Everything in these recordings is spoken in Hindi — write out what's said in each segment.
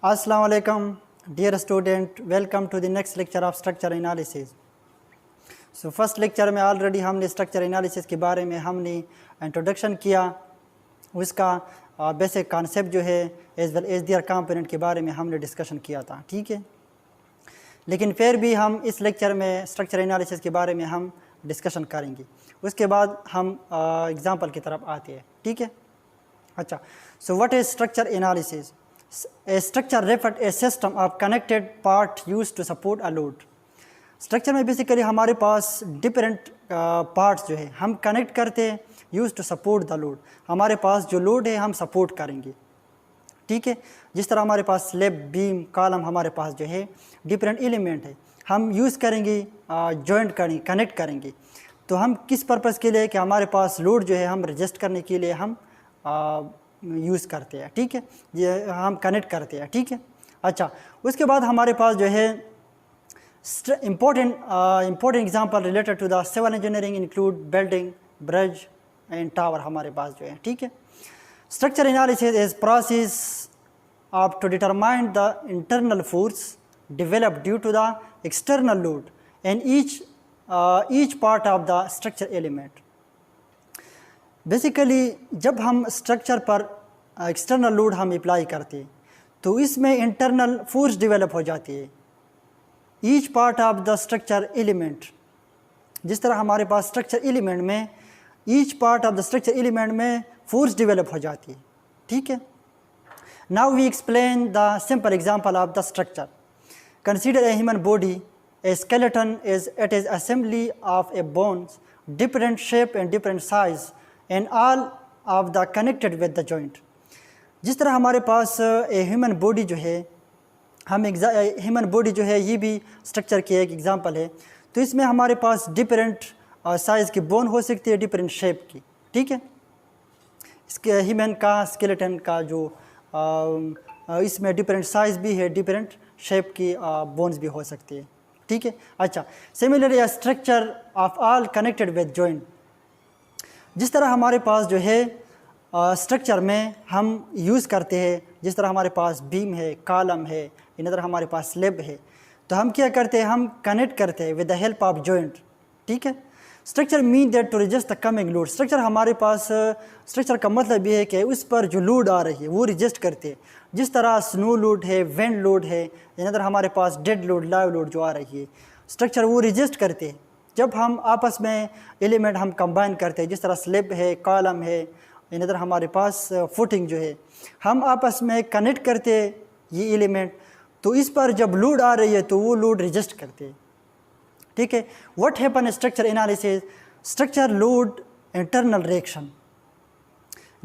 Assalamu alaikum, dear student. Welcome to the next lecture of structure analysis. So first lecture में already हमने structure analysis के बारे में हमने introduction किया, उसका basic concept जो है as well as their component के बारे में हमने discussion किया था, ठीक है. लेकिन फिर भी हम इस lecture में structure analysis के बारे में हम discussion करेंगे. उसके बाद हम example की तरफ आते हैं, ठीक है. अच्छा, so what is structure analysis? A structure refers a system of connected part used to support a load. Structure में बेसिकली हमारे पास डिफरेंट पार्ट्स जो है हम कनेक्ट करते हैं use to support the load. हमारे पास जो लोड है हम सपोर्ट करेंगे, ठीक है. जिस तरह हमारे पास स्लैब, बीम, कॉलम हमारे पास जो है डिफरेंट एलिमेंट है, हम यूज़ करेंगे, जॉइंट करेंगे, कनेक्ट करेंगे. तो हम किस पर्पज़ के लिए कि हमारे पास लोड जो है हम रजिस्ट करने के लिए हम यूज़ करते हैं, ठीक है. ये हम कनेक्ट करते हैं, ठीक है. अच्छा, उसके बाद हमारे पास जो है important example related to the civil engineering include building, bridge and tower हमारे पास जो है, ठीक है. Structure analysis is process of to determine the internal force developed due to the external load and each part of the structure element. Basically जब हम स्ट्रक्चर पर एक्सटर्नल लोड हम अप्लाई करते हैं तो इसमें इंटरनल फोर्स डेवलप हो जाती है. Each part of the structure element, जिस तरह हमारे पास स्ट्रक्चर एलिमेंट में each part of the structure element में फोर्स डेवलप हो जाती है, ठीक है. Now we explain the simple example of the structure. Consider a human body, a skeleton it is assembly of a bones, different shape and different size and all of the connected with the joint. जिस तरह हमारे पास ए ह्यूमन बॉडी जो है, हम ह्यूमन बॉडी जो है ये भी स्ट्रक्चर की एक एग्जांपल है. तो इसमें हमारे पास डिफरेंट साइज़ की बोन हो सकती है, डिफरेंट शेप की, ठीक है. इसके ह्यूमन का स्केलेटन का जो इसमें डिफरेंट साइज़ भी है, डिफरेंट शेप की बोन्स भी हो सकती है, ठीक है. अच्छा, similarly structure of all connected with joint. जिस तरह हमारे पास जो है स्ट्रक्चर में हम यूज़ करते हैं, जिस तरह हमारे पास बीम है, कॉलम है, इन तरह हमारे पास स्लैब है, तो हम क्या करते हैं, हम कनेक्ट करते हैं with the help of joint, ठीक है. Structure mean that to resist the coming load. Structure हमारे पास स्ट्रक्चर का मतलब ये है कि उस पर जो लोड आ रही है वो रजिस्ट करते हैं. जिस तरह स्नो लोड है, विंड लोड है, इन तरह हमारे पास डेड लोड, लाइव लोड जो आ रही है, स्ट्रक्चर वो रजिस्ट करते हैं. जब हम आपस में एलिमेंट हम कंबाइन करते हैं, जिस तरह स्लैब है, कॉलम है, इन तरह हमारे पास फुटिंग जो है, हम आपस में कनेक्ट करते ये एलिमेंट, तो इस पर जब लोड आ रही है तो वो लोड रजिस्ट करते हैं, ठीक है. What happen structure analysis, structure load internal reaction.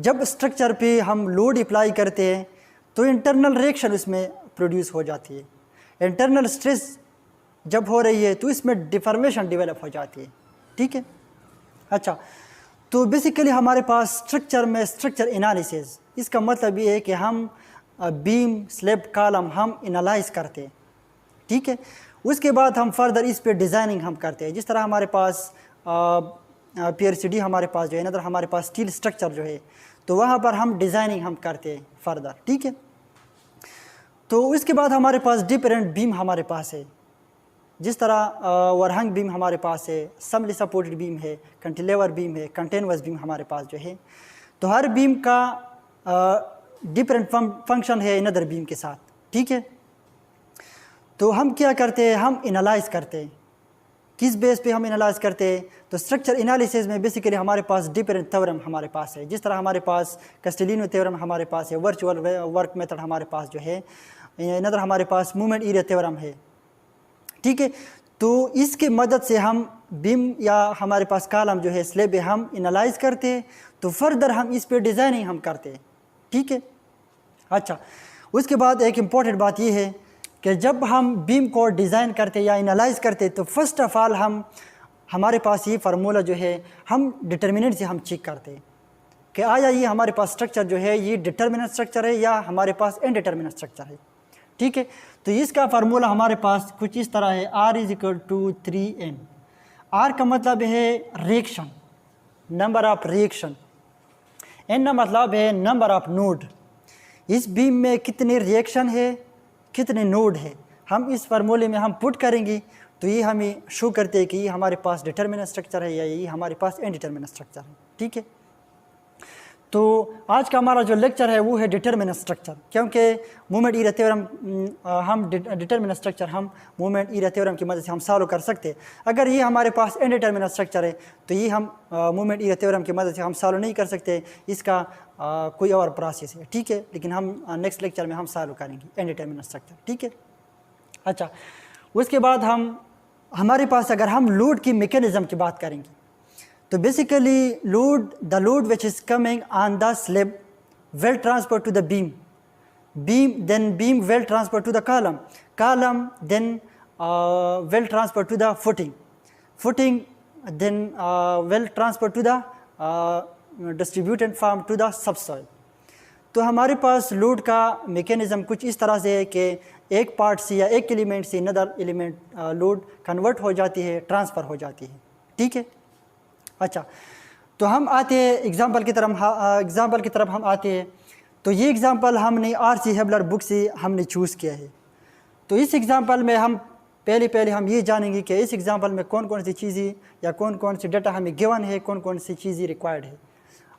जब स्ट्रक्चर पे हम लोड अप्लाई करते हैं तो इंटरनल रिएक्शन उसमें प्रोड्यूस हो जाती है. इंटरनल स्ट्रेस जब हो रही है तो इसमें डिफॉर्मेशन डेवलप हो जाती है, ठीक है. अच्छा, तो बेसिकली हमारे पास स्ट्रक्चर में स्ट्रक्चर एनालिसिस, इसका मतलब ये है कि हम बीम, स्लैब, कॉलम हम एनालाइज करते हैं, ठीक है. उसके बाद हम फर्दर इस पे डिज़ाइनिंग हम करते हैं. जिस तरह हमारे पास PRCD हमारे पास जो है, ना हमारे पास स्टील स्ट्रक्चर जो है, तो वहाँ पर हम डिज़ाइनिंग हम करते हैं फर्दर, ठीक है. तो उसके बाद हमारे पास डिफरेंट बीम हमारे पास है. जिस तरह वरहंग बीम हमारे पास है, समली सपोर्टेड बीम है, कंटिलेवर बीम है, कंटिन्यूअस बीम हमारे पास जो है. तो हर बीम का डिफरेंट फंक्शन है अनदर बीम के साथ, ठीक है. तो हम क्या करते हैं, हम एनालाइज करते हैं. किस बेस पे हम एनालाइज करते हैं, तो स्ट्रक्चर एनालिसिस में बेसिकली हमारे पास डिफरेंट थ्योरम हमारे पास है. जिस तरह हमारे पास कैस्टिलिनो थ्योरम हमारे पास है, वर्चुअल वर्क मेथड हमारे पास जो है, अनदर हमारे पास मूवमेंट एरिया थ्योरम है, ठीक है. तो इसके मदद से हम बीम या हमारे पास कॉलम जो है, स्लैब है, हम एनालाइज करते हैं. तो फर्दर हम इस पे डिज़ाइनिंग हम करते हैं, ठीक है. अच्छा, उसके बाद एक इम्पॉर्टेंट बात ये है कि जब हम बीम को डिज़ाइन करते या एनालाइज करते तो फर्स्ट ऑफ ऑल हमारे पास ये फार्मूला जो है हम डिटर्मिनेंट से हम चेक करते हैं कि आया ये हमारे पास स्ट्रक्चर जो है ये डिटर्मिनेंट स्ट्रक्चर है या हमारे पास इनडिटर्मिनेंट स्ट्रक्चर है, ठीक है. तो इसका फार्मूला हमारे पास कुछ इस तरह है, R = 3n. R का मतलब है reaction, number of reaction. n का मतलब है नंबर ऑफ नोड. इस बीम में कितने रिएक्शन है कितने नोड है, हम इस फार्मूले में हम पुट करेंगे तो ये हमें शो करते हैं कि ये हमारे पास डिटरमिनेंट स्ट्रक्चर है या ये हमारे पास इनडिटरमिनेंट स्ट्रक्चर है। ठीक है, तो आज का हमारा जो लेक्चर है वो है डिटरमिनेंट स्ट्रक्चर, क्योंकि मूवमेंट ईरा थ्योरम हम डिटरमिनेंट स्ट्रक्चर हम मूवमेंट ईरा थ्योरम की मदद से हम सॉल्व कर सकते हैं। अगर ये हमारे पास इनडिटरमिनेंट स्ट्रक्चर है तो ये हम मूवमेंट ईरा थ्योरम की मदद से हम सॉल्व नहीं कर सकते, इसका कोई और प्रोसेस है। ठीक है, लेकिन हम नेक्स्ट लेक्चर में हम सॉल्व करेंगे इनडिटरमिनेंट स्ट्रक्चर। ठीक है, अच्छा, उसके बाद हमारे पास अगर हम लोड की मैकेनिज्म की बात करेंगे तो basically the load which is coming on the slab will transfer to the beam will transfer to the column then will transfer to the footing then will transfer to the distributed form to the subsoil। तो हमारे पास लोड का मैकेनिज़्म कुछ इस तरह से है कि एक पार्ट से या एक एलिमेंट से अनदर एलिमेंट लोड कन्वर्ट हो जाती है, ट्रांसफ़र हो जाती है। ठीक है, अच्छा, तो हम आते हैं एग्ज़ाम्पल की तरफ हम आते हैं। तो ये एग्ज़ाम्पल हमने आर.सी. हेबलर बुक से हमने चूज़ किया है। तो इस एग्ज़ाम्पल में हम पहले हम ये जानेंगे कि इस एग्ज़ाम्पल में कौन कौन सी चीज़ें या कौन कौन सी डाटा हमें गिवन है, कौन कौन सी चीज़ें रिक्वायर्ड है।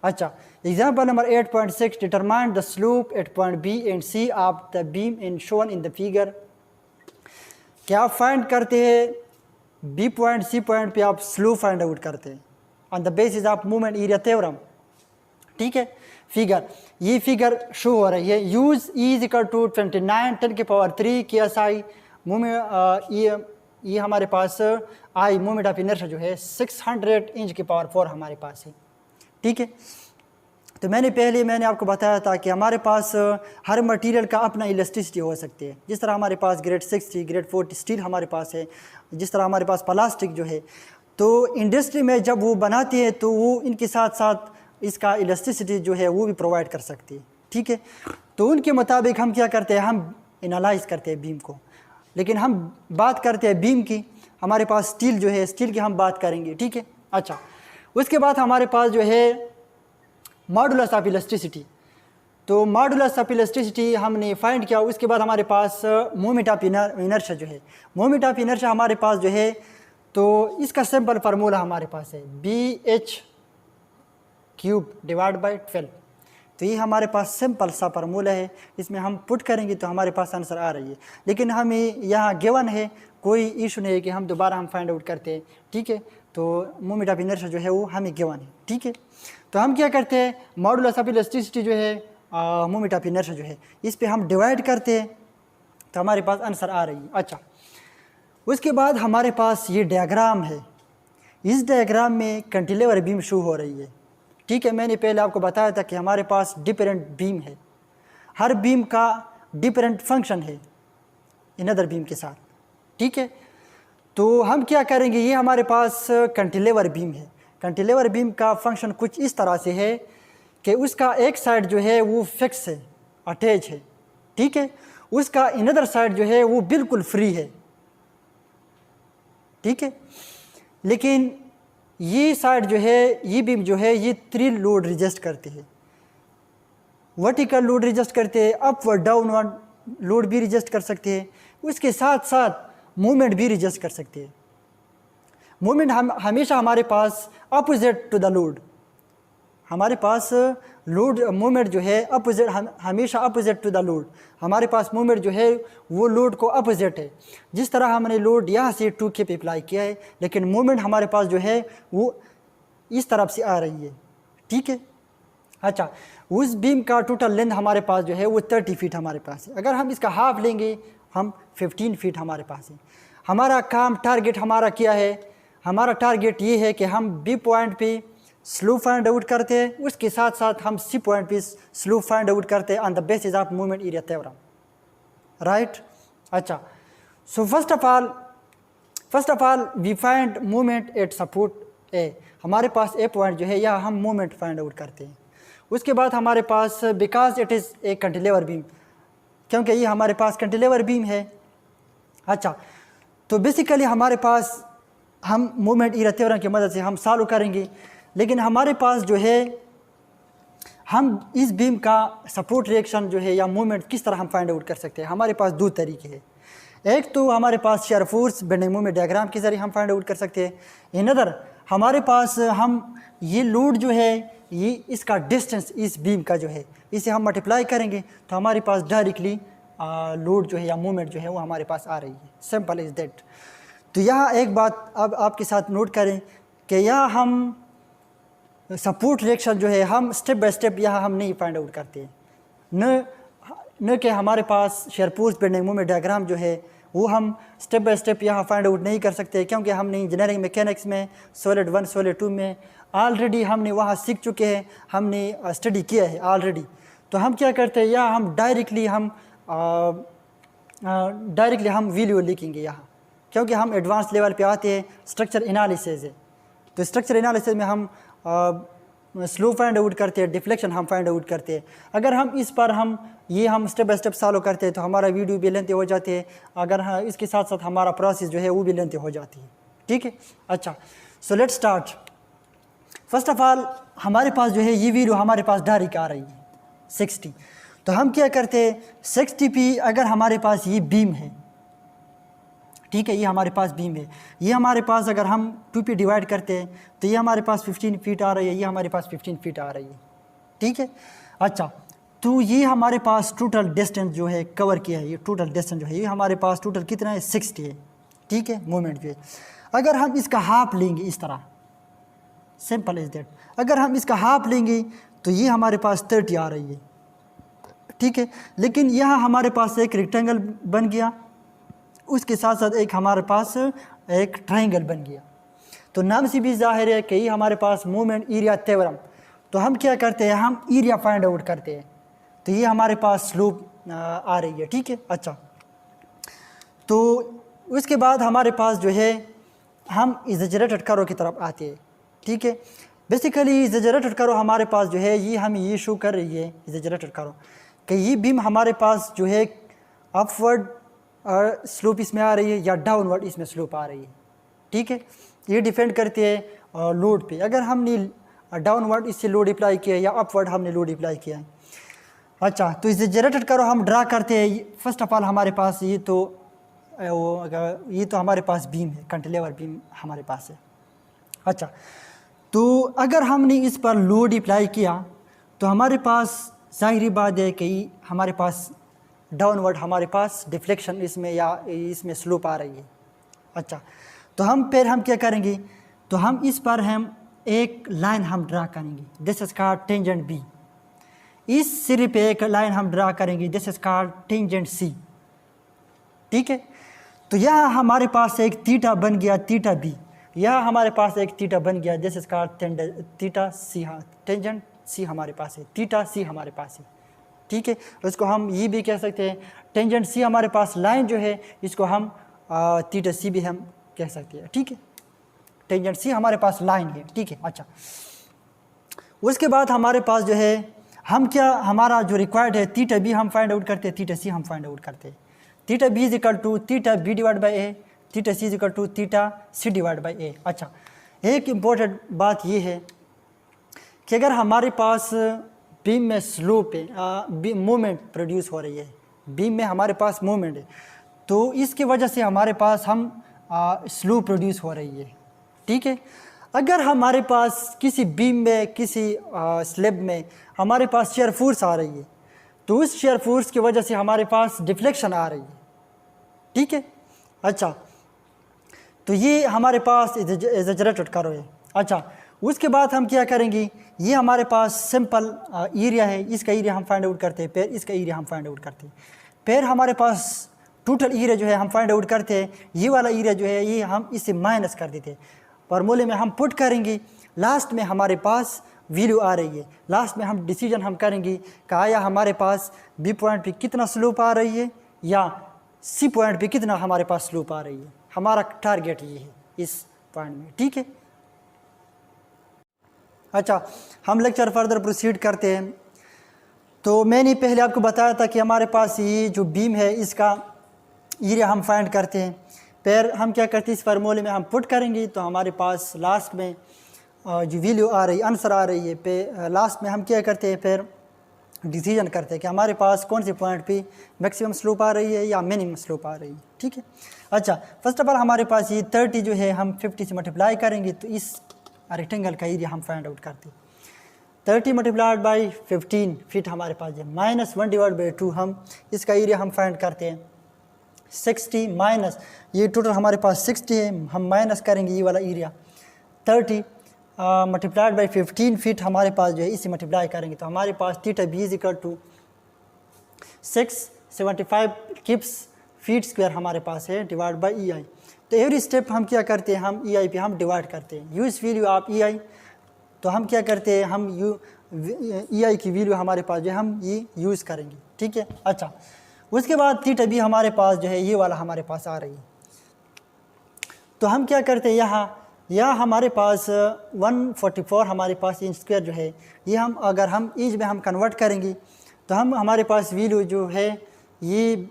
अच्छा, example number 8.6 determine the slope at point B and C of the beam in shown in the figure. क्या आप फाइंड करते हैं बी पॉइंट सी पॉइंट पे आप स्लोप फाइंड आउट करते हैं on the basis of movement area theorem. ठीक है, ये फिगर शो हो रही है। Use E is equal to 29 10⁻³ KSI movement, ये हमारे पास आई मूवमेंट ऑफ इनर्शिया जो है 600 X⁴ हमारे पास है। ठीक है, तो मैंने आपको बताया था कि हमारे पास हर मटेरियल का अपना इलास्टिसिटी हो सकती है। जिस तरह हमारे पास ग्रेड 60 ग्रेड 40 स्टील हमारे पास है, जिस तरह हमारे पास प्लास्टिक जो है, तो इंडस्ट्री में जब वो बनाती है तो वो इनके साथ साथ इसका इलास्टिसिटी जो है वो भी प्रोवाइड कर सकती है। ठीक है, तो उनके मुताबिक हम क्या करते हैं, हम एनालाइज करते हैं बीम को। लेकिन हम बात करते हैं बीम की, हमारे पास स्टील जो है, स्टील की हम बात करेंगे। ठीक है, अच्छा, उसके बाद हमारे पास जो है मॉडुलस ऑफ इलास्टिसिटी। तो मॉडुलस ऑफ इलास्टिसिटी हमने फाइंड किया। उसके बाद हमारे पास मोमेंट ऑफ इनर्शिया जो है, मोमेंट ऑफ इनर्शिया हमारे पास जो है, तो इसका सिंपल फार्मूला हमारे पास है BH³ डिवाइड बाई 12। तो ये हमारे पास सिंपल सा फार्मूला है, इसमें हम पुट करेंगे तो हमारे पास आंसर आ रही है। लेकिन हमें यहाँ गिवन है, कोई इशू नहीं है कि हम दोबारा हम फाइंड आउट करते हैं। ठीक है, तो मोमेंट ऑफ इनर्शिया जो है वो हमें गिवन है। ठीक है, तो हम क्या करते हैं, मॉडुलस ऑफ इलास्टिसिटी जो है मोमेंट ऑफ इनर्शिया जो है, इस पर हम डिवाइड करते हैं तो हमारे पास आंसर आ रही है। अच्छा, उसके बाद हमारे पास ये डायग्राम है। इस डायग्राम में कैंटिलीवर बीम शो हो रही है। ठीक है, मैंने पहले आपको बताया था कि हमारे पास डिफरेंट बीम है, हर बीम का डिफरेंट फंक्शन है अनदर बीम के साथ। ठीक है, तो हम क्या करेंगे, ये हमारे पास कैंटिलीवर बीम है। कैंटिलीवर बीम का फंक्शन कुछ इस तरह से है कि उसका एक साइड जो है वो फिक्स है, अटैच है। ठीक है, उसका अनदर साइड जो है वो बिल्कुल फ्री है। ठीक है, लेकिन ये साइड जो है, ये बीम जो है, ये 3 लोड रिजेस्ट करते हैं। वर्टिकल लोड रिजेस्ट करते हैं, अपवर्ड डाउनवर्ड लोड भी रिजेस्ट कर सकते हैं, उसके साथ साथ मूवमेंट भी रिजेस्ट कर सकते हैं। मूवमेंट हमेशा हमारे पास अपोजिट टू द लोड, हमारे पास लोड मूवमेंट जो है अपोजिट, हमेशा अपोजिट टू द लोड। हमारे पास मूवमेंट जो है वो लोड को अपोजिट है। जिस तरह हमने लोड यहाँ से 2K पे अप्लाई किया है, लेकिन मूवमेंट हमारे पास जो है वो इस तरफ से आ रही है। ठीक है, अच्छा, उस बीम का टोटल लेंथ हमारे पास जो है वो 30 फीट हमारे पास है। अगर हम इसका हाफ लेंगे, हम 15 फीट हमारे पास है। हमारा काम, टारगेट हमारा क्या है, हमारा टारगेट ये है कि हम बी पॉइंट पे स्लोप फाइंड आउट करते हैं, उसके साथ साथ हम सी पॉइंट पे स्लोप फाइंड आउट करते हैं on the basis of movement area theorem. Right, अच्छा, so first of all we find movement at support A. हमारे पास ए पॉइंट जो है, या हम मूवमेंट फाइंड आउट करते हैं। उसके बाद हमारे पास because it is a cantilever beam, क्योंकि ये हमारे पास कैंटिलीवर बीम है। अच्छा, तो बेसिकली हमारे पास हम मूवमेंट एरिया थ्योरम की मदद से हम सॉल्व करेंगे। लेकिन हमारे पास जो है हम इस बीम का सपोर्ट रिएक्शन जो है या मूवमेंट किस तरह हम फाइंड आउट कर सकते हैं। हमारे पास दो तरीके हैं। एक तो हमारे पास shear force bending movement diagram के ज़रिए हम फाइंड आउट कर सकते हैं। इन अदर हमारे पास हम ये लोड जो है ये इसका डिस्टेंस इस बीम का जो है इसे हम मल्टीप्लाई करेंगे तो हमारे पास डायरेक्टली लोड जो है या मूवमेंट जो है वो हमारे पास आ रही है। Simple is that. तो यहाँ एक बात अब आपके साथ नोट करें कि यहाँ हम सपोर्ट रिएक्शन जो है हम स्टेप बाय स्टेप यहाँ हम नहीं फाइंड आउट करते हैं। न कि हमारे पास shear force bending movement diagram जो है वो हम स्टेप बाय स्टेप यहाँ फाइंड आउट नहीं कर सकते, क्योंकि हमने इंजीनियरिंग मैकेनिक्स में सॉलिड 1 सॉलिड 2 में ऑलरेडी हमने वहाँ सीख चुके हैं, हमने स्टडी किया है ऑलरेडी। तो हम क्या करते हैं, या हम डायरेक्टली हम वीडियो लिखेंगे यहाँ, क्योंकि हम एडवांस लेवल पे आते हैं। स्ट्रक्चर एनालिसिस है, तो स्ट्रक्चर एनालिसिस में हम स्लो फाइंड आउट करते हैं, डिफ्लेक्शन हम फाइंड आउट करते हैं। अगर हम इस पर हम स्टेप बाय स्टेप फॉलो करते हैं तो हमारा वीडियो भी लेंथी हो जाती है। अगर इसके साथ साथ हमारा प्रोसेस जो है वो भी लेंथी हो जाती है। ठीक है, अच्छा, so let's start. First of all हमारे पास जो है ये वीडियो हमारे पास डायरेक्ट आ रही है 60। तो हम क्या करते हैं, 60 पे अगर हमारे पास ये बीम है, ठीक है, ये हमारे पास बीम है, ये हमारे पास अगर हम 2 पे डिवाइड करते हैं तो ये हमारे पास 15 फीट आ रही है, ये हमारे पास 15 फीट आ रही है। ठीक है, अच्छा, तो ये हमारे पास टोटल डिस्टेंस जो है कवर किया है, ये टोटल डिस्टेंस जो है ये हमारे पास टोटल कितना है, 60 है। ठीक है, मूवमेंट जो है अगर हम इसका हाफ लेंगे इस तरह, सिंपल इज दैट, अगर हम इसका हाफ लेंगे तो ये हमारे पास 30 आ रही है। ठीक है, लेकिन यहाँ हमारे पास एक रेक्टेंगल बन गया, उसके साथ साथ एक हमारे पास एक ट्रायंगल बन गया। तो नाम से भी जाहिर है कि ये हमारे पास मूवमेंट एरिया थ्योरम। तो हम क्या करते हैं, हम एरिया फाइंड आउट करते हैं। तो ये हमारे पास स्लोप आ रही है। ठीक है, अच्छा, तो उसके बाद हमारे पास जो है हम एक्सेजरेटेड कर्व की तरफ आते हैं। ठीक है, बेसिकली एक्सेजरेटेड कर्व हमारे पास जो है ये हमें ये शो कर रही है एक्सेजरेटेड कर्व कि ये बीम हमारे पास जो है अपवर्ड स्लोप इसमें आ रही है या डाउनवर्ड इसमें स्लोप आ रही है। ठीक है, ये डिपेंड करती है लोड पे। अगर हमने डाउनवर्ड इससे लोड अप्लाई किया या अपवर्ड हमने लोड अप्लाई किया है। अच्छा, तो इसे जनरेटेड करो हम ड्रा करते हैं। फर्स्ट ऑफ ऑल हमारे पास ये तो हमारे पास बीम है, कैंटिलीवर बीम हमारे पास है। अच्छा, तो अगर हमने इस पर लोड अप्लाई किया तो हमारे पास ज़ाहिरी बात है कि हमारे पास डाउनवर्ड हमारे पास डिफ्लेक्शन इसमें या इसमें स्लोप आ रही है। अच्छा, तो हम क्या करेंगे, तो हम इस पर हम एक लाइन हम ड्रा करेंगे, this is called tangent B. इस सिरे पे एक लाइन हम ड्रा करेंगे, this is called tangent C. ठीक है, तो यह हमारे पास एक थीटा बन गया, थीटा बी। यह हमारे पास एक थीटा बन गया, दिस इज कॉल्ड थीटा सी। हाँ, टेंजेंट सी हमारे पास है, थीटा सी हमारे पास है। ठीक है, उसको हम ये भी कह सकते हैं टेंजेंट सी हमारे पास लाइन जो है इसको हम थीटा सी भी हम कह सकते हैं। ठीक है, टेंजेंट सी हमारे पास लाइन है। ठीक है, अच्छा, उसके बाद हमारे पास जो है हम हमारा जो रिक्वायर्ड है थीटा बी हम फाइंड आउट करते हैं, थीटा सी हम फाइंड आउट करते हैं। Theta B is equal to theta B divide by A, theta C is equal to theta C divide by A. अच्छा, एक इम्पोर्टेंट बात ये है कि अगर हमारे पास बीम में स्लोप है, मूवमेंट प्रोड्यूस हो रही है, बीम में हमारे पास मूवमेंट है, तो इसकी वजह से हमारे पास हम स्लो प्रोड्यूस हो रही है। ठीक है, अगर हमारे पास किसी बीम में किसी स्लैब में हमारे पास शेयर फोर्स आ रही है तो उस शेयर फोर्स की वजह से हमारे पास डिफ्लेक्शन आ रही है। ठीक है, अच्छा, तो ये हमारे पास एक्सेजरेटेड कर्व है। अच्छा, उसके बाद हम क्या करेंगे, ये हमारे पास सिंपल एरिया है, इसका एरिया हम फाइंड आउट करते हैं, फिर इसका एरिया हम फाइंड आउट करते हैं, फिर हमारे पास टोटल एरिया जो है हम फाइंड आउट करते हैं। ये वाला एरिया जो है ये हम इससे माइनस कर देते हैं, फॉर्मूले में हम पुट करेंगे, लास्ट में हमारे पास वैल्यू आ रही है। लास्ट में हम डिसीजन हम करेंगे कि आया हमारे पास बी पॉइंट पे कितना स्लोप आ रही है या सी पॉइंट पे कितना हमारे पास स्लोप आ रही है। हमारा टारगेट ये है इस पॉइंट में। ठीक है, अच्छा, हम लेक्चर फर्दर प्रोसीड करते हैं। तो मैंने पहले आपको बताया था कि हमारे पास ये जो बीम है इसका एरिया हम फाइंड करते हैं, फिर हम क्या करते हैं इस फार्मूले में हम पुट करेंगे तो हमारे पास लास्ट में जो वैल्यू आ रही आंसर आ रही है पे लास्ट में हम क्या करते हैं, फिर डिसीजन करते हैं कि हमारे पास कौन से पॉइंट पे मैक्सिमम स्लोप आ रही है या मिनिमम स्लोप आ रही है। ठीक है, अच्छा फर्स्ट ऑफ ऑल हमारे पास ये 30 जो है हम 50 से मल्टीप्लाई करेंगे तो इस रेक्टेंगल का एरिया हम फाइंड आउट करते हैं। 30 मल्टीप्लाइड बाई 15 फीट हमारे पास है, -1 डिवाइड बाई 2 हम इसका एरिया हम फाइंड करते हैं। 60 माइनस ये टोटल हमारे पास 60 है, हम माइनस करेंगे ये वाला एरिया। 30 मल्टीप्लाइड बाई 15 फीट हमारे पास जो है इसे मल्टीप्लाई करेंगे तो हमारे पास theta B is equal to 675 kips feet square हमारे पास है डिवाइड बाई ई आई। तो एवरी स्टेप हम क्या करते हैं, हम ई आई पे हम डिवाइड करते हैं। यूज वैल्यू ऑफ ई आई, तो हम क्या करते हैं, हम ई आई की वैल्यू हमारे पास जो है हम ये यूज़ करेंगे। ठीक है, अच्छा उसके बाद थीटा बी हमारे पास जो है ये वाला हमारे पास आ रही है। तो हम क्या करते हैं, यहाँ हमारे पास 144 हमारे पास इंच स्क्वायर जो है ये हम अगर हम इंच में हम कन्वर्ट करेंगे तो हम हमारे पास वैल्यू जो है ये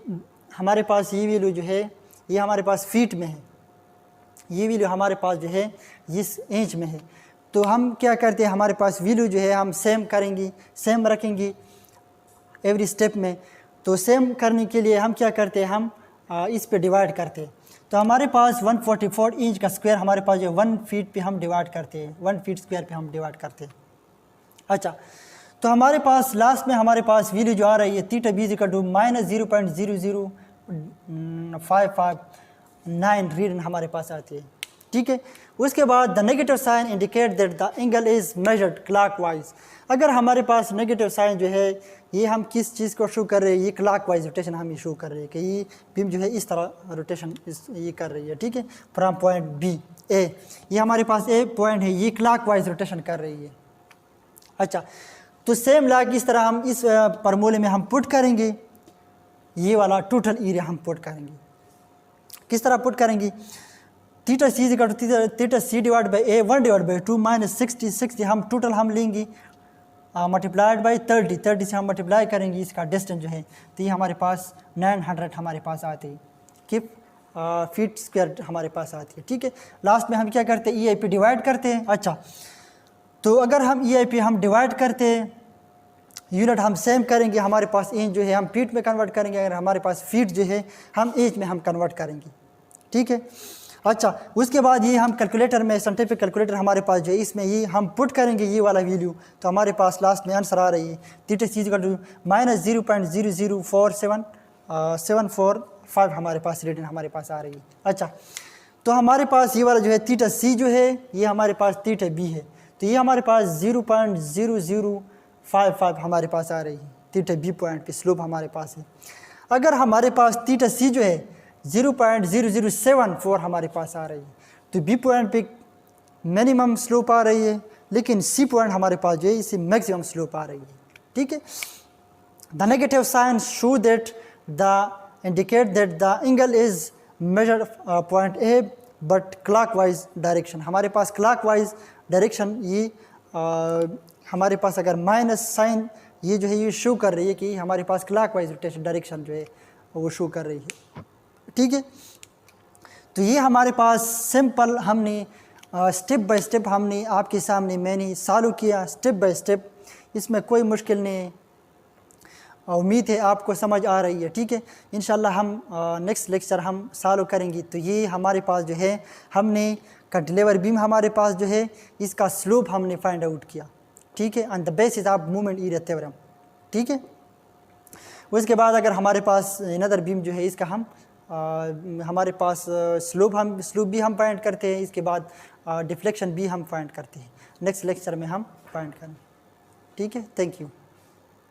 हमारे पास ये वैल्यू जो है ये हमारे पास फीट में है, ये वैल्यू हमारे पास जो है इस इंच में है। तो हम क्या करते हैं, हमारे पास वैल्यू जो है हम सेम करेंगे, सेम रखेंगे एवरी स्टेप में। तो सेम करने के लिए हम क्या करते हैं, हम इस पे डिवाइड करते हैं। तो हमारे पास 144 इंच का स्क्वायर हमारे पास जो 1 फीट पे हम डिवाइड करते हैं, 1 फीट स्क्वायर पे हम डिवाइड करते हैं। अच्छा तो हमारे पास लास्ट में हमारे पास वैल्यू जो आ रही है theta B equal to -0.00559 reading हमारे पास आती है। ठीक है, उसके बाद the negative sign indicate that the angle is measured clockwise. अगर हमारे पास नेगेटिव साइन जो है ये हम किस चीज़ को शो कर रहे हैं, ये क्लॉकवाइज रोटेशन हम ये शो कर रहे हैं कि ये बीम जो है इस तरह रोटेशन ये कर रही है। ठीक है, फ्रॉम पॉइंट बी ए, ये हमारे पास ए पॉइंट है, ये क्लॉकवाइज रोटेशन कर रही है। अच्छा तो सेम लाइक इस तरह हम इस फॉर्मूले में हम पुट करेंगे, ये वाला टोटल एरिया हम पुट करेंगे। किस तरह पुट करेंगे, theta C equal to theta C divide by A 1 divide by 2 minus 60 हम टोटल हम लेंगे मल्टीप्लाइड बाई 30 से हम मल्टीप्लाई करेंगे इसका डिस्टेंस जो है, तो ये हमारे पास 900 हमारे पास आती है कि फीट स्क्वायर हमारे पास आती है। ठीक है, लास्ट में हम क्या करते हैं, ई आई पे डिवाइड करते हैं। अच्छा तो अगर हम ई आई पे हम डिवाइड करते हैं, यूनिट हम सेम करेंगे, हमारे पास इंच जो है हम फीट में कन्वर्ट करेंगे, अगर हमारे पास फीट जो है हम इंच में हम कन्वर्ट करेंगे। ठीक है, अच्छा उसके बाद ये हम कैलकुलेटर में साइंटिफिक कैलकुलेटर हमारे पास जो है इसमें ये हम पुट करेंगे ये वाला वैल्यू, तो हमारे पास लास्ट में आंसर आ रही है थीटा सी इक्वल टू -0.0047745 हमारे पास रीडिंग हमारे पास आ रही है। अच्छा तो हमारे पास ये वाला जो है थीटा सी जो है ये हमारे पास थीटा बी है, तो ये हमारे पास 0.0055 हमारे पास आ रही है थीटा बी पॉइंट पे स्लोप हमारे पास है। अगर हमारे पास थीटा सी जो है 0.0074 हमारे पास आ रही है, तो बी पॉइंट पे मिनिमम स्लोप आ रही है, लेकिन सी पॉइंट हमारे पास जो है इसे मैक्सिमम स्लोप आ रही है। ठीक है, the negative sign show that the indicate that the angle is measure point A but clockwise direction. हमारे पास क्लॉकवाइज डायरेक्शन ये हमारे पास अगर माइनस साइन ये जो है ये शो कर रही है कि हमारे पास क्लॉकवाइज रोटेशन डायरेक्शन जो है वो शो कर रही है। ठीक है, तो ये हमारे पास सिंपल हमने स्टेप बाय स्टेप हमने आपके सामने मैंने सॉल्व किया स्टेप बाय स्टेप, इसमें कोई मुश्किल नहीं। उम्मीद है आपको समझ आ रही है। ठीक है, इंशाल्लाह हम नेक्स्ट लेक्चर हम सॉल्व करेंगे। तो ये हमारे पास जो है हमने कैंटिलीवर बीम हमारे पास जो है इसका स्लोप हमने फाइंड आउट किया। ठीक है, on the basis of movement area theorem. ठीक है, उसके बाद अगर हमारे पास अनदर बीम जो है इसका हम हमारे पास स्लोप भी हम फाइंड करते हैं, इसके बाद डिफ्लेक्शन भी हम फाइंड करते हैं। नेक्स्ट लेक्चर में हम फाइंड करें। ठीक है, थैंक यू।